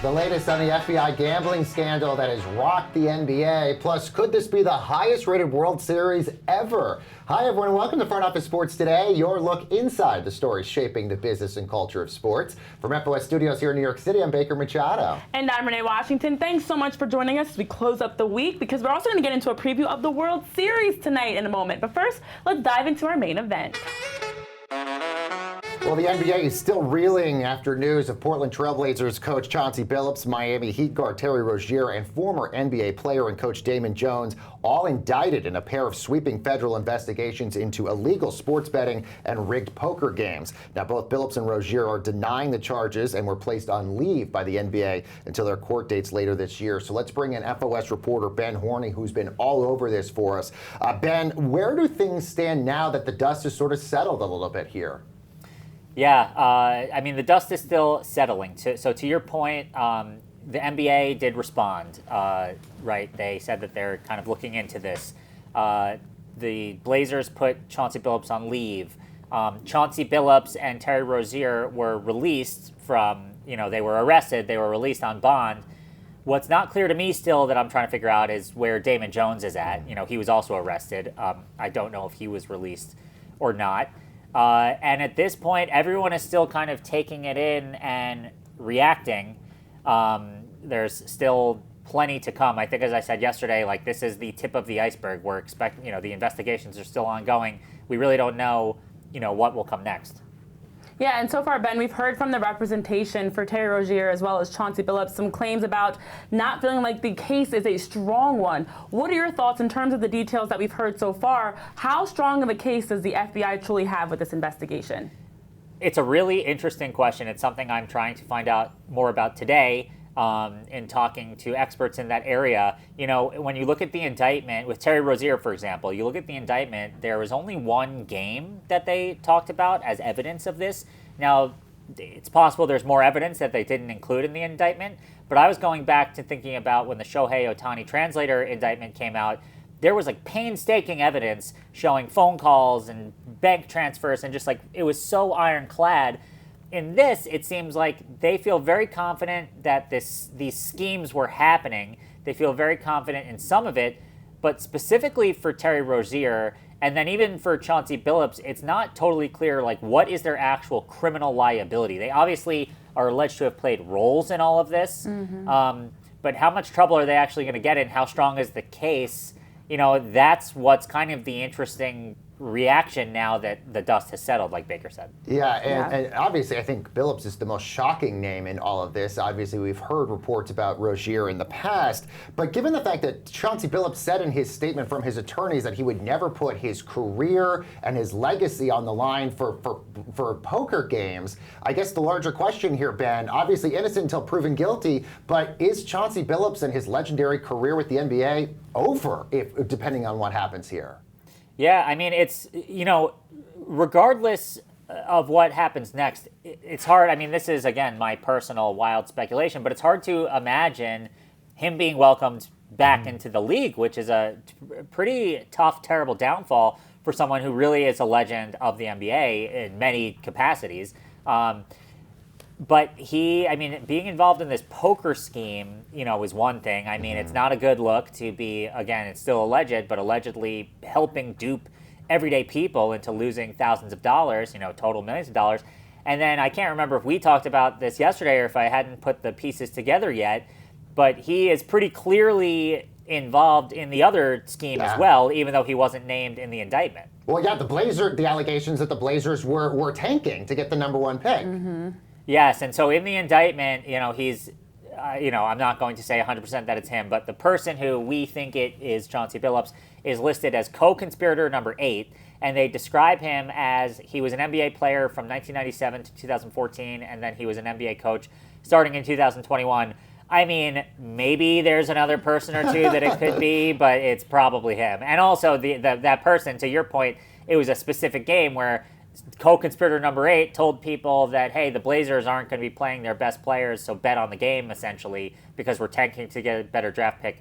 The latest on the FBI gambling scandal that has rocked the NBA. Plus, could this be the highest-rated World Series ever? Hi, everyone, and welcome to Front Office Sports Today, your look inside the stories shaping the business and culture of sports. From FOS Studios here in New York City, I'm Baker Machado. And I'm Renee Washington. Thanks so much for joining us as we close up the week, because we're also going to get into a preview of the World Series tonight in a moment. But first, let's dive into our main event. Well, the NBA is still reeling after news of Portland Trail Blazers coach Chauncey Billups, Miami Heat guard Terry Rozier, and former NBA player and coach Damon Jones all indicted in a pair of sweeping federal investigations into illegal sports betting and rigged poker games. Now, both Billups and Rozier are denying the charges and were placed on leave by the NBA until their court dates later this year. So let's bring in FOS reporter Ben Horney, who's been all over this for us. Ben, where do things stand now that the dust has sort of settled a little bit here? Yeah, I mean, the dust is still settling. So to your point, the NBA did respond, right? They said that they're kind of looking into this. The Blazers put Chauncey Billups on leave. Chauncey Billups and Terry Rozier were released from, they were arrested. They were released on bond. What's not clear to me still that I'm trying to figure out is where Damon Jones is at. He was also arrested. I don't know if he was released or not. And at this point, everyone is still kind of taking it in and reacting. There's still plenty to come. I think, as I said yesterday, this is the tip of the iceberg. We're expecting, the investigations are still ongoing. We really don't know, what will come next. Yeah, and so far, Ben, we've heard from the representation for Terry Rozier as well as Chauncey Billups some claims about not feeling like the case is a strong one. What are your thoughts in terms of the details that we've heard so far? How strong of a case does the FBI truly have with this investigation? It's a really interesting question. It's something I'm trying to find out more about today in talking to experts in that area. When you look at the indictment with Terry Rozier, for example, you look at the indictment, there was only one game that they talked about as evidence of this. Now, it's possible there's more evidence that they didn't include in the indictment, but I was going back to thinking about when the Shohei Ohtani translator indictment came out. There was painstaking evidence showing phone calls and bank transfers, and just it was so ironclad. In this, it seems like they feel very confident that these schemes were happening. They feel very confident in some of it, but specifically for Terry Rozier, and then even for Chauncey Billups, it's not totally clear what is their actual criminal liability. They obviously are alleged to have played roles in all of this, but how much trouble are they actually going to get in? How strong is the case? That's what's kind of the interesting reaction now that the dust has settled, like Baker said. Yeah, and obviously I think Billups is the most shocking name in all of this. Obviously, we've heard reports about Rozier in the past, but given the fact that Chauncey Billups said in his statement from his attorneys that he would never put his career and his legacy on the line for poker games, I guess the larger question here, Ben, obviously innocent until proven guilty, but is Chauncey Billups and his legendary career with the NBA over, depending on what happens here? Yeah, I mean, it's, regardless of what happens next, it's hard. I mean, this is, again, my personal wild speculation, but it's hard to imagine him being welcomed back into the league, which is a pretty tough, terrible downfall for someone who really is a legend of the NBA in many capacities. But being involved in this poker scheme, is one thing. I mean, it's not a good look to be, again, it's still alleged, but allegedly helping dupe everyday people into losing thousands of dollars, total millions of dollars. And then I can't remember if we talked about this yesterday or if I hadn't put the pieces together yet, but he is pretty clearly involved in the other scheme as well, even though he wasn't named in the indictment. Well, yeah, the allegations that the Blazers were tanking to get the number one pick. Mm-hmm. Yes, and so in the indictment, he's, I'm not going to say 100% that it's him, but the person who we think it is, Chauncey Billups, is listed as co-conspirator number 8, and they describe him as he was an NBA player from 1997 to 2014, and then he was an NBA coach starting in 2021. I mean, maybe there's another person or two that it could be, but it's probably him. And also, that person, to your point, it was a specific game where co-conspirator number 8 told people that, hey, the Blazers aren't going to be playing their best players, so bet on the game, essentially, because we're tanking to get a better draft pick.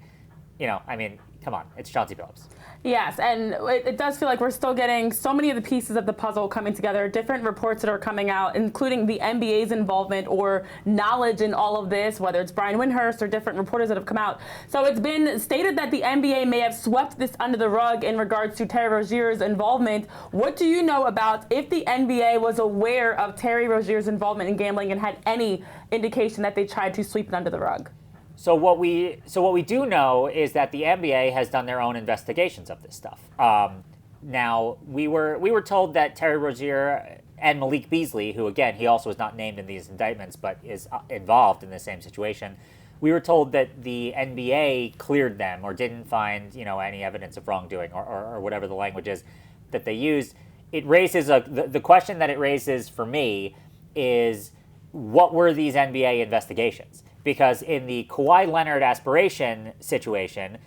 Come on, it's Chauncey Billups. Yes, and it does feel like we're still getting so many of the pieces of the puzzle coming together, different reports that are coming out, including the NBA's involvement or knowledge in all of this, whether it's Brian Windhorst or different reporters that have come out. So it's been stated that the NBA may have swept this under the rug in regards to Terry Rozier's involvement. What do you know about if the NBA was aware of Terry Rozier's involvement in gambling and had any indication that they tried to sweep it under the rug? So what we do know is that the NBA has done their own investigations of this stuff. Now we were told that Terry Rozier and Malik Beasley, who again he also was not named in these indictments but is involved in the same situation, we were told that the NBA cleared them or didn't find any evidence of wrongdoing or whatever the language is that they used. It raises the question that it raises for me is, what were these NBA investigations? Because in the Kawhi Leonard aspiration situation,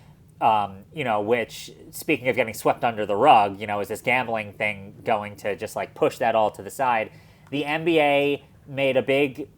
which, speaking of getting swept under the rug, is this gambling thing going to just like push that all to the side? The NBA made a big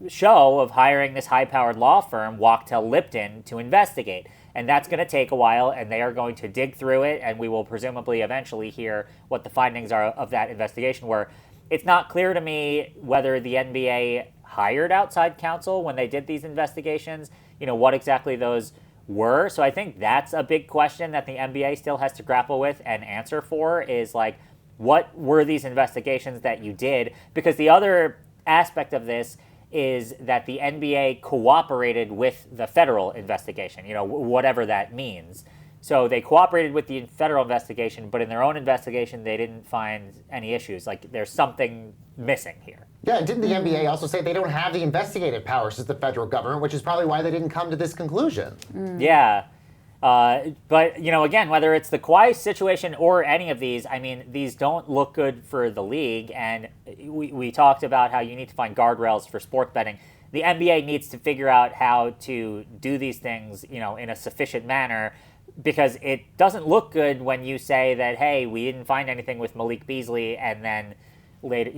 show of hiring this high-powered law firm, Wachtell Lipton, to investigate. And that's going to take a while, and they are going to dig through it, and we will presumably eventually hear what the findings are of that investigation were. It's not clear to me whether the NBA hired outside counsel when they did these investigations, what exactly those were. So I think that's a big question that the NBA still has to grapple with and answer for, is like, what were these investigations that you did? Because the other aspect of this is that the NBA cooperated with the federal investigation, whatever that means. So they cooperated with the federal investigation, but in their own investigation, they didn't find any issues. Like, there's something missing here. Yeah, and didn't the NBA also say they don't have the investigative powers as the federal government, which is probably why they didn't come to this conclusion? Yeah. But, again, whether it's the Kawhi situation or any of these, I mean, these don't look good for the league. And we talked about how you need to find guardrails for sports betting. The NBA needs to figure out how to do these things, in a sufficient manner, because it doesn't look good when you say that, hey, we didn't find anything with Malik Beasley, and then later,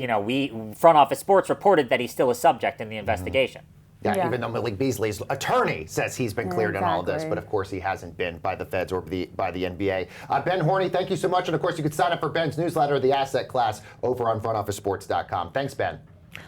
Front Office Sports reported that he's still a subject in the investigation. Yeah, even though Malik Beasley's attorney says he's been cleared in all of this, but of course he hasn't been by the feds or by the NBA. Ben Horney, thank you so much. And of course, you can sign up for Ben's newsletter, The Asset Class, over on frontofficesports.com. Thanks, Ben.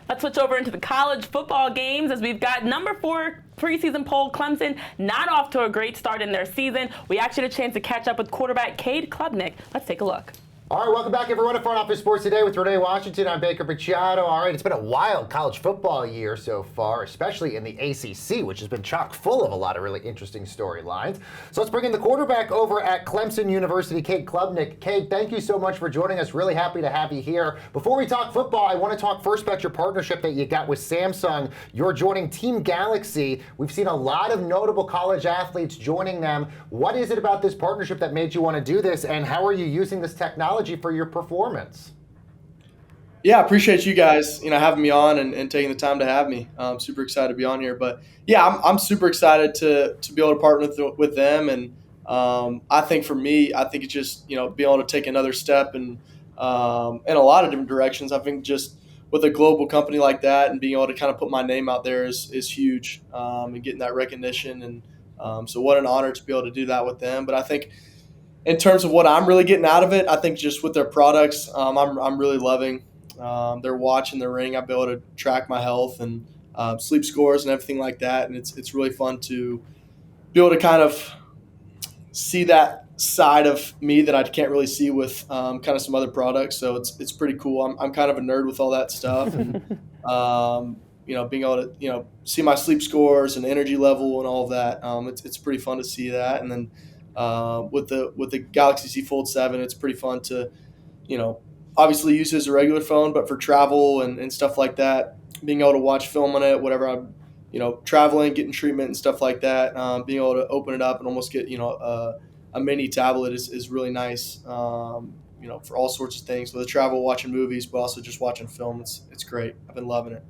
Let's switch over into the college football games, as we've got number 4 preseason poll Clemson not off to a great start in their season. We actually had a chance to catch up with quarterback Cade Klubnik. Let's take a look. All right, welcome back, everyone, to Front Office Sports Today with Renee Washington. I'm Baker Machado. All right, it's been a wild college football year so far, especially in the ACC, which has been chock full of a lot of really interesting storylines. So let's bring in the quarterback over at Clemson University, Cade Klubnik. Cade, thank you so much for joining us. Really happy to have you here. Before we talk football, I want to talk first about your partnership that you got with Samsung. You're joining Team Galaxy. We've seen a lot of notable college athletes joining them. What is it about this partnership that made you want to do this, and how are you using this technology for your performance? Yeah, I appreciate you guys, having me on and taking the time to have me. I'm super excited to be on here. But yeah, I'm super excited to be able to partner with them. And I think for me, it's just, being able to take another step and in a lot of different directions. I think just with a global company like that and being able to kind of put my name out there is huge, and getting that recognition. And so what an honor to be able to do that with them. But I think in terms of what I'm really getting out of it, I think just with their products, I'm really loving their watch and their ring. I'll be able to track my health and sleep scores and everything like that. And it's really fun to be able to kind of see that side of me that I can't really see with kind of some other products. So it's pretty cool. I'm kind of a nerd with all that stuff. And, being able to, see my sleep scores and energy level and all of that. It's pretty fun to see that. And then with the Galaxy Z Fold 7, it's pretty fun to, obviously use it as a regular phone, but for travel and stuff like that, being able to watch film on it, whatever I'm, traveling, getting treatment and stuff like that, being able to open it up and almost get, a mini tablet is really nice, for all sorts of things. With the travel, watching movies, but also just watching film, it's great. I've been loving it.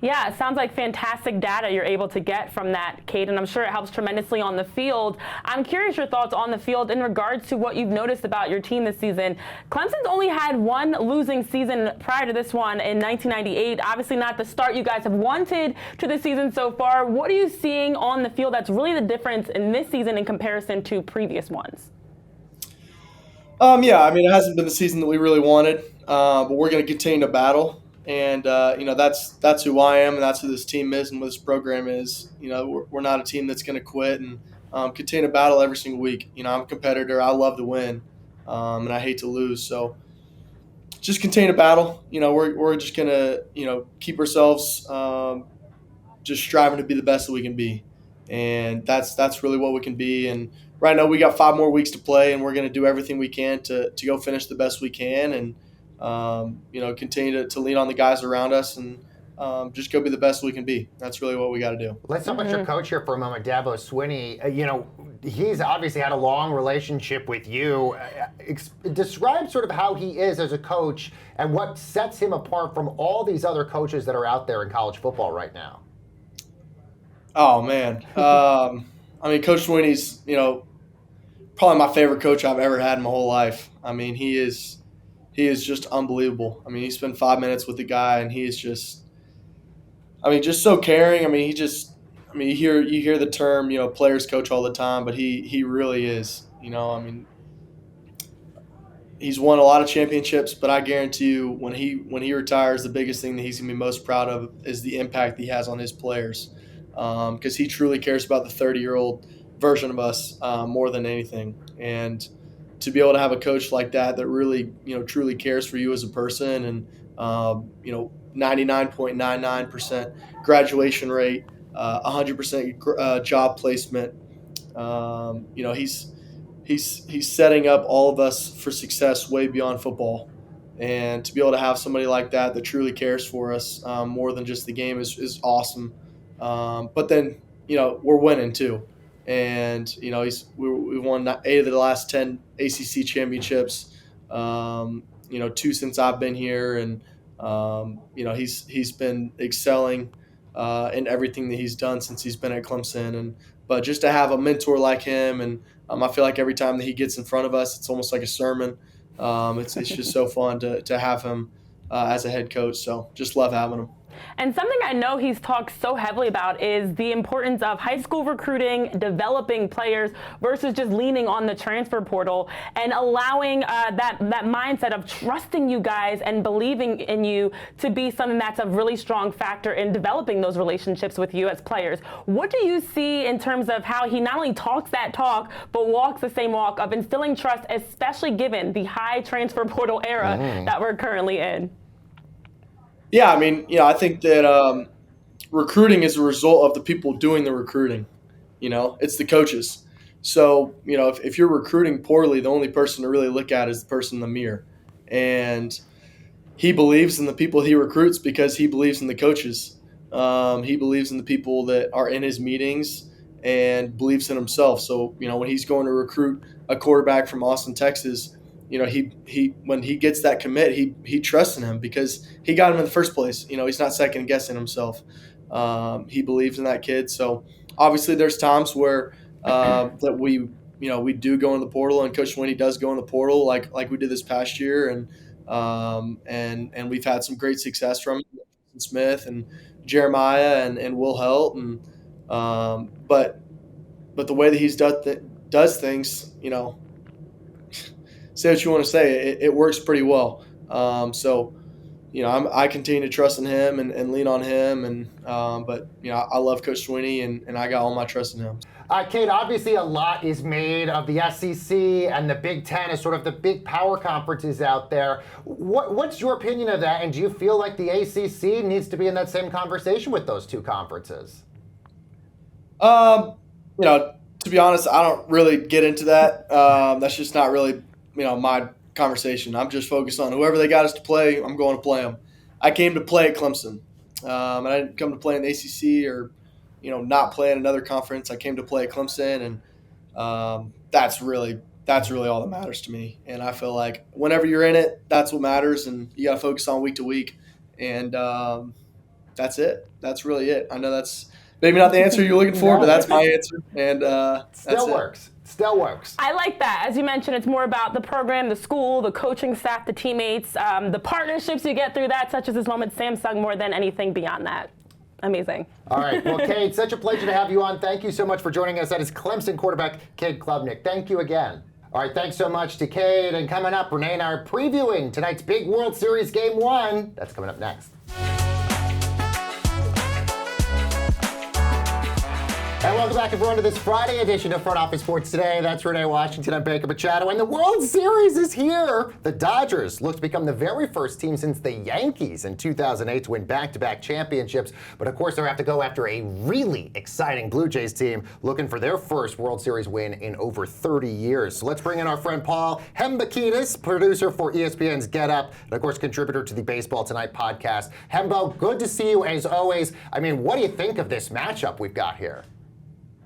Yeah, it sounds like fantastic data you're able to get from that, Cade, and I'm sure it helps tremendously on the field. I'm curious your thoughts on the field in regards to what you've noticed about your team this season. Clemson's only had one losing season prior to this one in 1998. Obviously not the start you guys have wanted to the season so far. What are you seeing on the field that's really the difference in this season in comparison to previous ones? Yeah, I mean, it hasn't been the season that we really wanted, but we're going to continue to battle. And, that's who I am, and that's who this team is and what this program is. We're not a team that's going to quit and continue to battle every single week. I'm a competitor. I love to win, and I hate to lose. So just continue to battle. We're just going to, keep ourselves just striving to be the best that we can be. And that's really what we can be. And right now we got 5 more weeks to play, and we're going to do everything we can to go finish the best we can, and continue to lean on the guys around us, and just go be the best we can be. That's really what we got to do. Let's talk about your coach here for a moment, Dabo Swinney. He's obviously had a long relationship with you. Describe sort of how he is as a coach and what sets him apart from all these other coaches that are out there in college football right now. Oh, man. Coach Swinney's, probably my favorite coach I've ever had in my whole life. I mean, he is just unbelievable. I mean, you spend 5 minutes with the guy, and he is just so caring. You hear the term, players coach all the time, but he really is. He's won a lot of championships, but I guarantee you, when he retires, the biggest thing that he's gonna be most proud of is the impact he has on his players. Because he truly cares about the 30-year-old version of us more than anything. And to be able to have a coach like that really, truly cares for you as a person, and 99.99% graduation rate, 100% job placement. He's setting up all of us for success way beyond football. And to be able to have somebody like that truly cares for us more than just the game is awesome. But then, we're winning too. And, we won 8 of the last 10 ACC championships, 2 since I've been here. And, he's been excelling in everything that he's done since he's been at Clemson. But just to have a mentor like him, and I feel like every time that he gets in front of us, it's almost like a sermon. It's just so fun to have him as a head coach. So just love having him. And something I know he's talked so heavily about is the importance of high school recruiting, developing players versus just leaning on the transfer portal, and allowing that mindset of trusting you guys and believing in you to be something that's a really strong factor in developing those relationships with you as players. What do you see in terms of how he not only talks that talk, but walks the same walk of instilling trust, especially given the high transfer portal era that we're currently in? Yeah, I think that recruiting is a result of the people doing the recruiting. It's the coaches. So, if you're recruiting poorly, the only person to really look at is the person in the mirror. And he believes in the people he recruits because he believes in the coaches. He believes in the people that are in his meetings and believes in himself. So, when he's going to recruit a quarterback from Austin, Texas, he when he gets that commit, he trusts in him because he got him in the first place. He's not second guessing himself. He believes in that kid. So obviously there's times where that we do go in the portal, and Coach Swinney does go in the portal like we did this past year, and we've had some great success from Smith and Jeremiah and Will Helt, and but the way that he's does things, say what you want to say, it works pretty well. I continue to trust in him and lean on him, but I love Coach Swinney, and I got all my trust in him. Cade, obviously a lot is made of the SEC and the Big Ten as sort of the big power conferences out there. What's your opinion of that, and do you feel like the ACC needs to be in that same conversation with those two conferences? To be honest, I don't really get into that. That's just not really my conversation. I'm just focused on whoever they got us to play, I'm going to play them. I came to play at Clemson. And I didn't come to play in the ACC or, not play in another conference. I came to play at Clemson, and that's really all that matters to me. And I feel like whenever you're in it, that's what matters, and you got to focus on week to week. And that's it. That's really it. I know that's maybe not the answer you're looking for, but that's my answer. And Still works. Still works. I like that. As you mentioned, it's more about the program, the school, the coaching staff, the teammates, the partnerships you get through that, such as this moment, Samsung, more than anything beyond that. Amazing. All right. Well, Cade, such a pleasure to have you on. Thank you so much for joining us. That is Clemson quarterback Cade Klubnik. Thank you again. All right, thanks so much to Cade. And coming up, Renee and I are previewing tonight's big World Series Game 1. That's coming up next. And welcome back, everyone, to this Friday edition of Front Office Sports Today. That's Renee Washington. I'm Baker Machado. And the World Series is here. The Dodgers look to become the very first team since the Yankees in 2008 to win back-to-back championships. But, of course, they'll have to go after a really exciting Blue Jays team looking for their first World Series win in over 30 years. So let's bring in our friend Paul Hembekides, producer for ESPN's Get Up, and, of course, contributor to the Baseball Tonight podcast. Hembo, good to see you as always. I mean, what do you think of this matchup we've got here?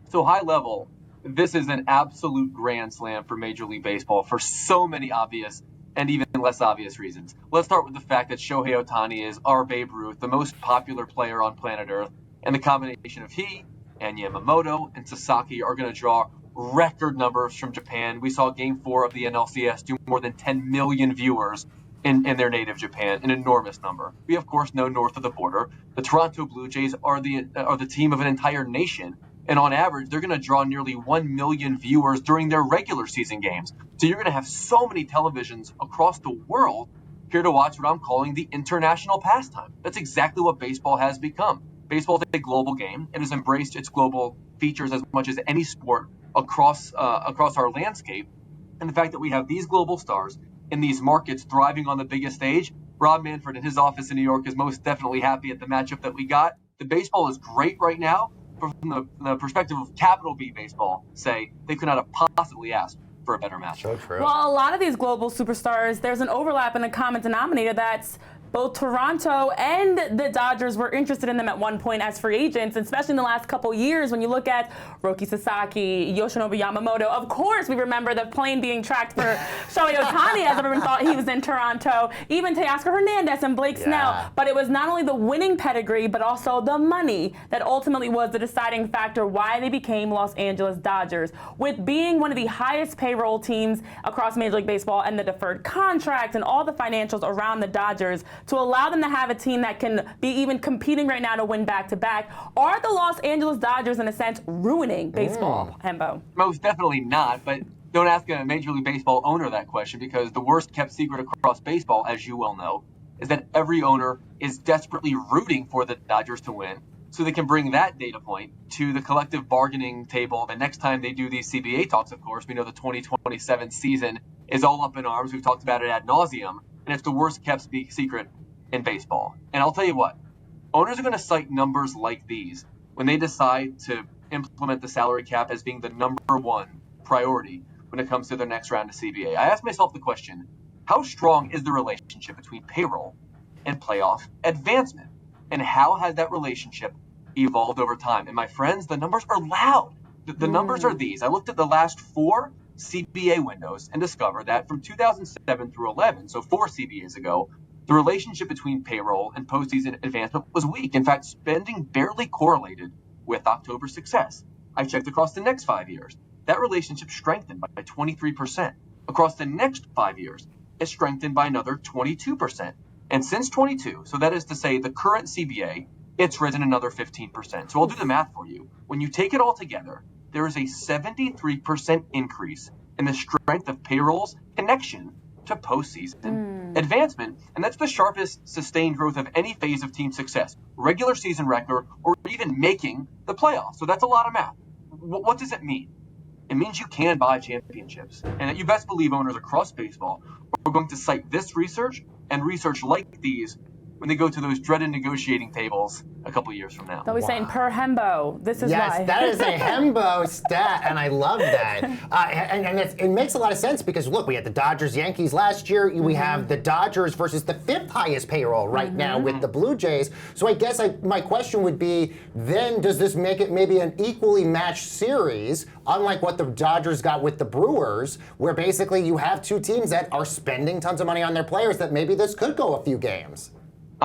So high level, this is an absolute grand slam for Major League Baseball for so many obvious and even less obvious reasons. Let's start with the fact that Shohei Ohtani is our Babe Ruth, the most popular player on planet Earth, and the combination of he and Yamamoto and Sasaki are going to draw record numbers from Japan. We saw Game 4 of the NLCS do more than 10 million viewers in their native Japan, an enormous number. We, of course, know north of the border, the Toronto Blue Jays are the team of an entire nation. And on average, they're going to draw nearly 1 million viewers during their regular season games. So you're going to have so many televisions across the world here to watch what I'm calling the international pastime. That's exactly what baseball has become. Baseball is a global game. It has embraced its global features as much as any sport across our landscape. And the fact that we have these global stars in these markets thriving on the biggest stage, Rob Manfred in his office in New York is most definitely happy at the matchup that we got. The baseball is great right now. From the perspective of capital B baseball, say, they could not have possibly asked for a better match. So true. Well, a lot of these global superstars, there's an overlap and a common denominator that's both Toronto and the Dodgers were interested in them at one point as free agents, especially in the last couple years. When you look at Roki Sasaki, Yoshinobu Yamamoto, of course we remember the plane being tracked for Shohei Ohtani, as everyone thought he was in Toronto, even Teoscar Hernandez and Blake Snell. But it was not only the winning pedigree, but also the money that ultimately was the deciding factor why they became Los Angeles Dodgers. With being one of the highest payroll teams across Major League Baseball and the deferred contract and all the financials around the Dodgers, to allow them to have a team that can be even competing right now to win back-to-back, are the Los Angeles Dodgers, in a sense, ruining baseball, Hembo? Most definitely not, but don't ask a Major League Baseball owner that question, because the worst-kept secret across baseball, as you well know, is that every owner is desperately rooting for the Dodgers to win, so they can bring that data point to the collective bargaining table the next time they do these CBA talks, of course. We know the 2027 season is all up in arms. We've talked about it ad nauseum. And it's the worst-kept secret in baseball. And I'll tell you what, owners are going to cite numbers like these when they decide to implement the salary cap as being the number one priority when it comes to their next round of CBA. I ask myself the question, how strong is the relationship between payroll and playoff advancement? And how has that relationship evolved over time? And my friends, the numbers are loud. The numbers are these. I looked at the last 4 CBA windows and discovered that from 2007 through 11, so 4 CBAs ago, the relationship between payroll and postseason advancement was weak. In fact, spending barely correlated with October success. I checked across the next 5 years. That relationship strengthened by 23%. Across the next 5 years, it strengthened by another 22%. And since 22, so that is to say the current CBA, it's risen another 15%. So I'll do the math for you. When you take it all together, there is a 73% increase in the strength of payroll's connection to postseason advancement. And that's the sharpest sustained growth of any phase of team success, regular season record, or even making the playoffs. So that's a lot of math. What does it mean? It means you can buy championships. And you best believe owners across baseball are going to cite this research and research like these when they go to those dreaded negotiating tables a couple of years from now. They'll be saying per Hembo. This is yes, why. that is a Hembo stat, and I love that. And it makes a lot of sense because, look, we had the Dodgers-Yankees last year. We have the Dodgers versus the 5th highest payroll right now with the Blue Jays. So I guess my question would be, then does this make it maybe an equally matched series, unlike what the Dodgers got with the Brewers, where basically you have 2 teams that are spending tons of money on their players, that maybe this could go a few games?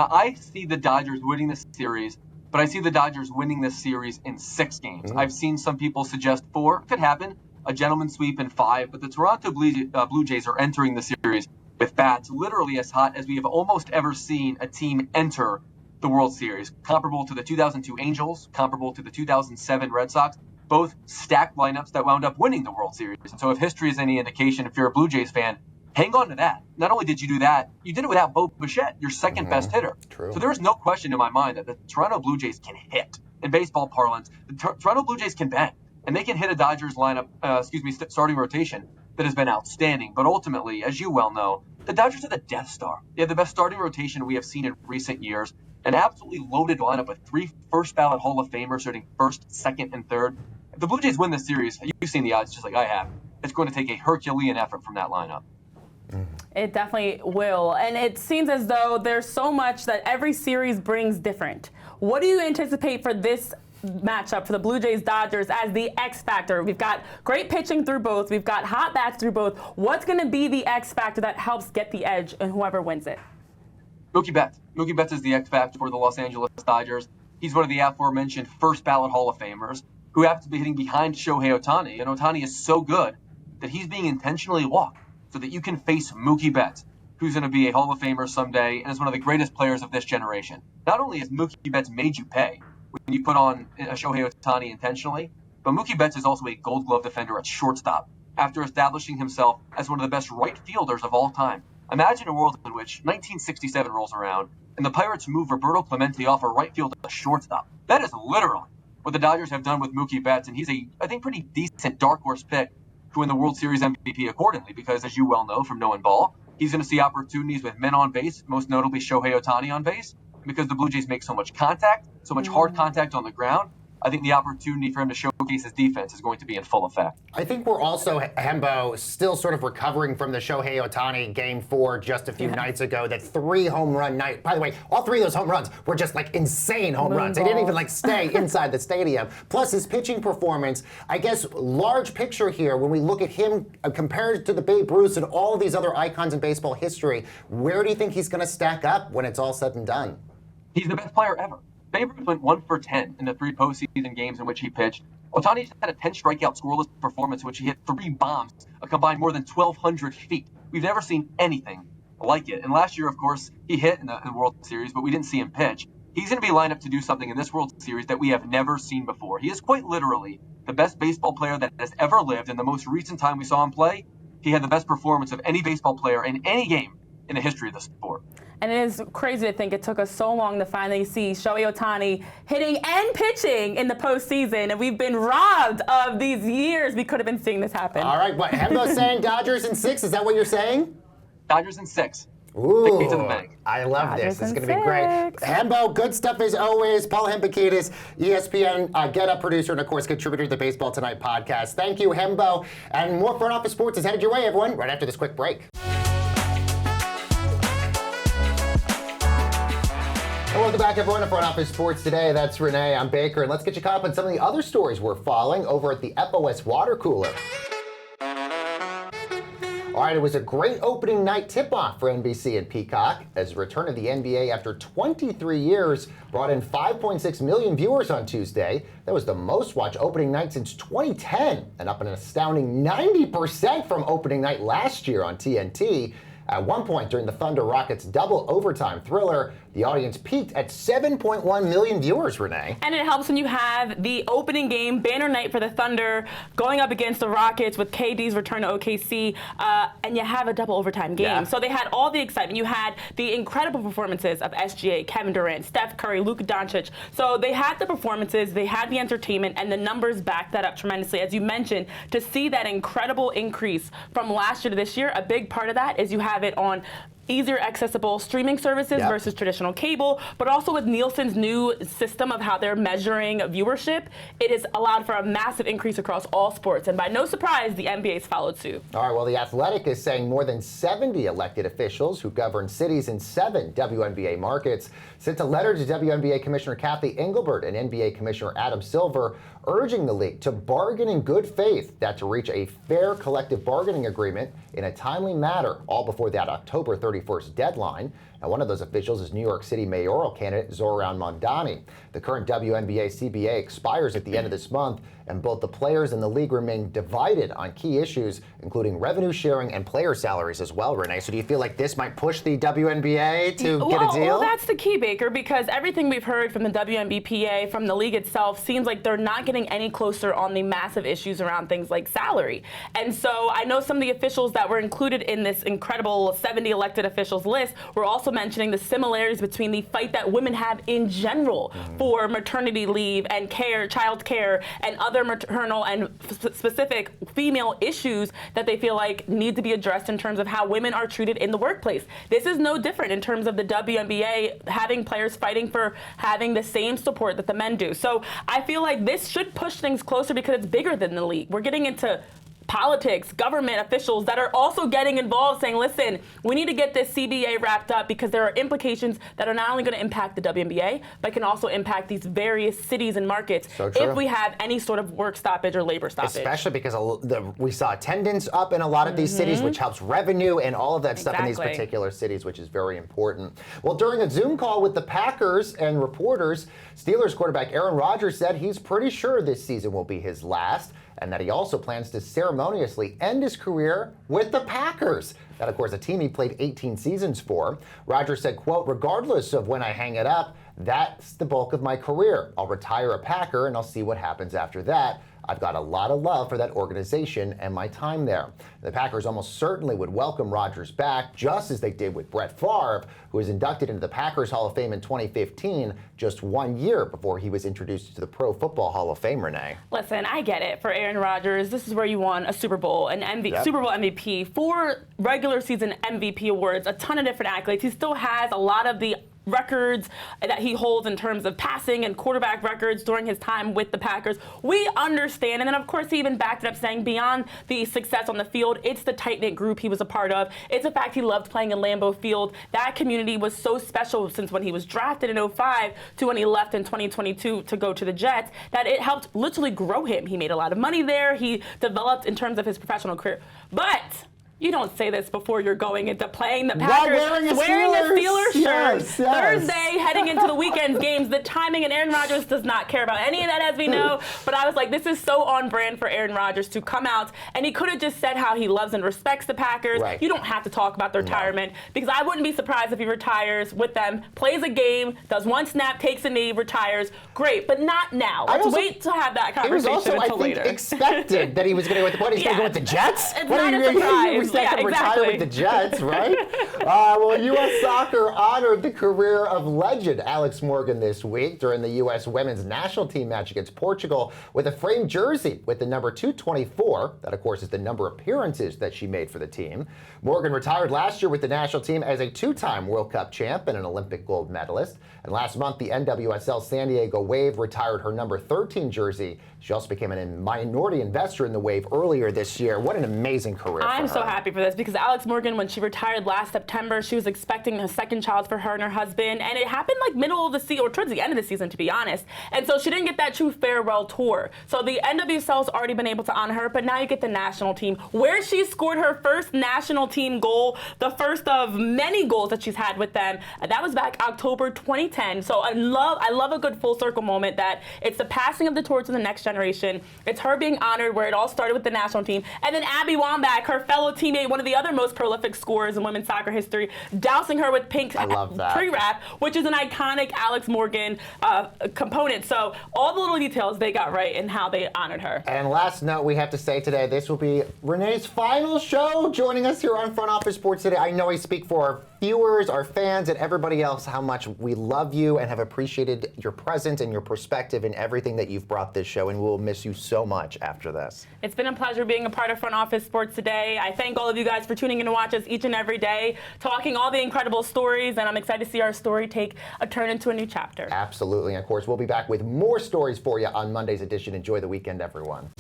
I see the Dodgers winning this series, but I see the Dodgers winning this series in 6 games. I've seen some people suggest 4. Could happen, a gentleman's sweep in 5, but the Toronto Blue Jays are entering the series with bats literally as hot as we have almost ever seen a team enter the World Series, comparable to the 2002 Angels, comparable to the 2007 Red Sox, both stacked lineups that wound up winning the World Series. And so if history is any indication, if you're a Blue Jays fan, hang on to that. Not only did you do that, you did it without Bo Bichette, your second best hitter. True. So there is no question in my mind that the Toronto Blue Jays can hit. In baseball parlance, the Toronto Blue Jays can bang. And they can hit a Dodgers lineup, starting rotation that has been outstanding. But ultimately, as you well know, the Dodgers are the Death Star. They have the best starting rotation we have seen in recent years. An absolutely loaded lineup with 3 first-ballot Hall of Famers hitting first, second, and third. If the Blue Jays win this series, you've seen the odds just like I have, it's going to take a Herculean effort from that lineup. It definitely will. And it seems as though there's so much that every series brings different. What do you anticipate for this matchup for the Blue Jays Dodgers as the X factor? We've got great pitching through both. We've got hot bats through both. What's going to be the X factor that helps get the edge in whoever wins it? Mookie Betts. Mookie Betts is the X factor for the Los Angeles Dodgers. He's one of the aforementioned first ballot Hall of Famers who happens to be hitting behind Shohei Ohtani. And Ohtani is so good that he's being intentionally walked so that you can face Mookie Betts, who's going to be a Hall of Famer someday and is one of the greatest players of this generation. Not only has Mookie Betts made you pay when you put on a Shohei Ohtani intentionally, but Mookie Betts is also a Gold Glove defender at shortstop after establishing himself as one of the best right fielders of all time. Imagine a world in which 1967 rolls around and the Pirates move Roberto Clemente off a right field to a shortstop. That is literally what the Dodgers have done with Mookie Betts, and he's I think, pretty decent dark horse pick to win the World Series MVP accordingly, because as you well know from knowing ball, he's going to see opportunities with men on base, most notably Shohei Ohtani on base, because the Blue Jays make so much contact, so much hard contact on the ground. I think the opportunity for him to showcase his defense is going to be in full effect. I think we're also, Hembo, still sort of recovering from the Shohei Ohtani Game 4 just a few nights ago. That 3 home run night. By the way, all 3 of those home runs were just like insane home runs. They didn't even stay inside the stadium. Plus his pitching performance. I guess large picture here, when we look at him compared to the Babe Ruth and all of these other icons in baseball history, where do you think he's going to stack up when it's all said and done? He's the best player ever. Babe Ruth went 1 for 10 in the 3 postseason games in which he pitched. Ohtani had a 10 strikeout scoreless performance in which he hit 3 bombs, a combined more than 1,200 feet. We've never seen anything like it. And last year, of course, he hit in the World Series, but we didn't see him pitch. He's going to be lined up to do something in this World Series that we have never seen before. He is quite literally the best baseball player that has ever lived. In the most recent time we saw him play, he had the best performance of any baseball player in any game in the history of the sport. And it is crazy to think it took us so long to finally see Shohei Ohtani hitting and pitching in the postseason, and we've been robbed of these years we could have been seeing this happen. All right, what Hembo's saying Dodgers in 6, is that what you're saying? Dodgers in 6. Ooh, Take me to the bank. I love Rodgers this. This is in going to be great. 6. Hembo, good stuff as always. Paul Hembekides, ESPN Get Up producer and, of course, contributor to the Baseball Tonight podcast. Thank you, Hembo. And more Front Office Sports is headed your way, everyone, right after this quick break. Welcome back, everyone, to Front Office Sports Today. That's Renee. I'm Baker. And let's get you caught up on some of the other stories we're following over at the FOS Water Cooler. All right, it was a great opening night tip-off for NBC and Peacock as the return of the NBA after 23 years brought in 5.6 million viewers on Tuesday. That was the most-watched opening night since 2010 and up an astounding 90% from opening night last year on TNT. At one point during the Thunder Rockets double overtime thriller, the audience peaked at 7.1 million viewers, Renee. And it helps when you have the opening game, banner night for the Thunder, going up against the Rockets with KD's return to OKC, and you have a double overtime game. Yeah. So they had all the excitement. You had the incredible performances of SGA, Kevin Durant, Steph Curry, Luka Doncic. So they had the performances, they had the entertainment, and the numbers backed that up tremendously. As you mentioned, to see that incredible increase from last year to this year, a big part of that is you have it on easier accessible streaming services versus traditional cable, but also with Nielsen's new system of how they're measuring viewership, it has allowed for a massive increase across all sports. And by no surprise, the NBA's followed suit. All right, well, The Athletic is saying more than 70 elected officials who govern cities in 7 WNBA markets sent a letter to WNBA Commissioner Kathy Engelbert and NBA Commissioner Adam Silver urging the league to bargain in good faith that to reach a fair collective bargaining agreement in a timely manner, all before that October 31st deadline. Now, one of those officials is New York City mayoral candidate Zoran Mondani. The current WNBA CBA expires at the end of this month, and both the players and the league remain divided on key issues, including revenue sharing and player salaries as well, Renee. So do you feel like this might push the WNBA to get a deal? Well, that's the key, Baker, because everything we've heard from the WNBPA, from the league itself, seems like they're not getting any closer on the massive issues around things like salary. And so I know some of the officials that were included in this incredible 70 elected officials list were also mentioning the similarities between the fight that women have in general for maternity leave and care, child care, and other maternal and specific female issues that they feel like need to be addressed in terms of how women are treated in the workplace. This is no different in terms of the WNBA having players fighting for having the same support that the men do. So I feel like this should push things closer because it's bigger than the league. We're getting into politics, government officials that are also getting involved saying, listen, we need to get this CBA wrapped up because there are implications that are not only going to impact the WNBA, but can also impact these various cities and markets if we have any sort of work stoppage or labor stoppage. Especially because we saw attendance up in a lot of these cities, which helps revenue and all of that stuff in these particular cities, which is very important. Well, during a Zoom call with the Packers and reporters, Steelers quarterback Aaron Rodgers said he's pretty sure this season will be his last, and that he also plans to ceremoniously end his career with the Packers. That, of course, a team he played 18 seasons for. Rodgers said, quote, regardless of when I hang it up, that's the bulk of my career. I'll retire a Packer and I'll see what happens after that. I've got a lot of love for that organization and my time there. The Packers almost certainly would welcome Rodgers back, just as they did with Brett Favre, who was inducted into the Packers Hall of Fame in 2015, just 1 year before he was introduced to the Pro Football Hall of Fame, Renee. Listen, I get it. For Aaron Rodgers, this is where you won a Super Bowl, Super Bowl MVP, 4 regular season MVP awards, a ton of different accolades. He still has a lot of the records that he holds in terms of passing and quarterback records during his time with the Packers. We understand, and then of course he even backed it up saying beyond the success on the field, it's the tight-knit group he was a part of. It's the fact he loved playing in Lambeau Field. That community was so special since when he was drafted in 2005 to when he left in 2022 to go to the Jets, that it helped literally grow him. He made a lot of money there. He developed in terms of his professional career. But you don't say this before you're going into playing the Packers. Wearing a Steelers shirt. Yes. Thursday, heading into the weekend's games. The timing, and Aaron Rodgers does not care about any of that, as we know. But I was like, this is so on brand for Aaron Rodgers to come out, and he could have just said how he loves and respects the Packers. Right. You don't have to talk about the retirement, because I wouldn't be surprised if he retires with them, plays a game, does one snap, takes a knee, retires. Great, but not now. Let's wait to have that conversation until later. It was also, I think, expected that he was going to go with the He's going to go with the Jets? It's not a surprise. Retire with the Jets, right? Well, U.S. Soccer honored the career of legend Alex Morgan this week during the U.S. women's national team match against Portugal with a framed jersey with the number 224. That, of course, is the number of appearances that she made for the team. Morgan retired last year with the national team as a 2-time World Cup champ and an Olympic gold medalist. And last month, the NWSL San Diego Wave retired her number 13 jersey. She also became a minority investor in the Wave earlier this year. What an amazing career for her. I'm so happy for this because Alex Morgan, when she retired last September, she was expecting a second child for her and her husband, and it happened like middle of the season, or towards the end of the season, to be honest. And so she didn't get that true farewell tour. So the NWSL's already been able to honor her, but now you get the national team, where she scored her first national team goal, the first of many goals that she's had with them. That was back October 2010. So I love a good full circle moment that it's the passing of the torch to the next generation. It's her being honored where it all started with the national team. And then Abby Wambach, her fellow teammate, one of the other most prolific scorers in women's soccer history, dousing her with pink pre-wrap, which is an iconic Alex Morgan component. So all the little details they got right in how they honored her. And last note we have to say today, this will be Renee's final show joining us here on Front Office Sports today. I know I speak for our viewers, our fans, and everybody else how much we love you and have appreciated your presence and your perspective in everything that you've brought this show, and we'll miss you so much after this. It's been a pleasure being a part of Front Office Sports today. I thank all of you guys for tuning in to watch us each and every day, talking all the incredible stories, and I'm excited to see our story take a turn into a new chapter. Absolutely. And of course, we'll be back with more stories for you on Monday's edition. Enjoy the weekend, everyone.